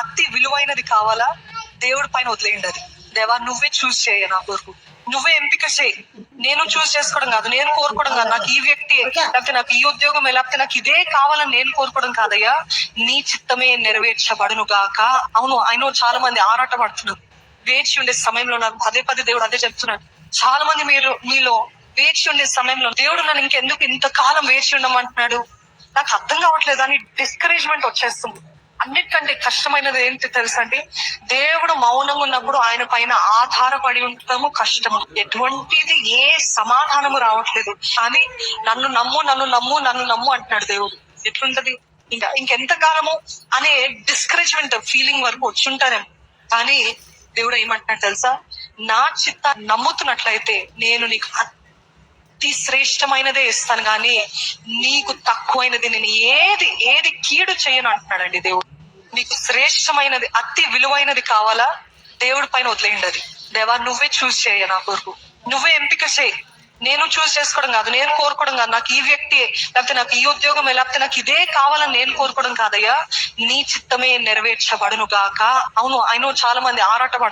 అతి విలువైనది కావాలా, దేవుడి పైన వదిలేయండి. అది దేవా నువ్వే చూస్ చేయ, నా కొరకు నువ్వే ఎంపిక చేయి. నేను చూస్ చేసుకోవడం కాదు, నేను కోరుకోవడం కాదు, నాకు ఈ వ్యక్తి లేకపోతే నాకు ఈ ఉద్యోగం లేకపోతే నాకు ఇదే కావాలని నేను కోరుకోవడం కాదయ్యా, నీ చిత్తమే నెరవేర్చబడును గాక. అవును, ఆయన చాలా మంది ఆరాట పడుతున్నారు వేచి ఉండే సమయంలో. నాకు పదే పదే దేవుడు అదే చెప్తున్నాడు. చాలా మంది మీలో వేచి ఉండే సమయంలో దేవుడు నన్ను ఇంకెందుకు ఇంతకాలం వేచి ఉండమంటున్నాడు, నాకు అర్థం కావట్లేదు అని డిస్కరేజ్మెంట్ వచ్చేస్తుంది. అన్నిటికంటే కష్టమైనది ఏంటి తెలుసా అండి? దేవుడు మౌనంగా ఉన్నప్పుడు ఆయన పైన ఆధారపడి ఉండటము కష్టము. ఎటువంటిది ఏ సమాధానము రావట్లేదు, కానీ నన్ను నమ్ము, నన్ను నమ్ము, నన్ను నమ్ము అంటున్నాడు దేవుడు. ఎట్లుంటది ఇంకెంత కాలము అనే డిస్కరేజ్మెంట్ ఫీలింగ్ వరకు వచ్చుంటారేమో. కానీ దేవుడు ఏమంటున్నాడు తెలుసా? నా చిత్త నమ్ముతున్నట్లయితే నేను నీకు అతి శ్రేష్టమైనదే ఇస్తాను, కానీ నీకు తక్కువైనది నేను ఏది కీడు చేయను అంటున్నాడండి దేవుడు. నీకు శ్రేష్టమైనది అతి విలువైనది కావాలా, దేవుడి పైన వదిలేయండి. అది దేవా నువ్వే చూస్ చేయ, నా కొరకు నువ్వే ఎంపిక చేయి. నేను చూస్ చేసుకోవడం కాదు, నేను కోరుకోవడం కాదు, నాకు ఈ వ్యక్తి లేకపోతే నాకు ఈ ఉద్యోగం లేకపోతే నాకు ఇదే కావాలని నేను కోరుకోవడం కాదయ్యా, నీ చిత్తమే నెరవేర్చబడును గాక. అవును, ఆయన చాలా మంది ఆరాట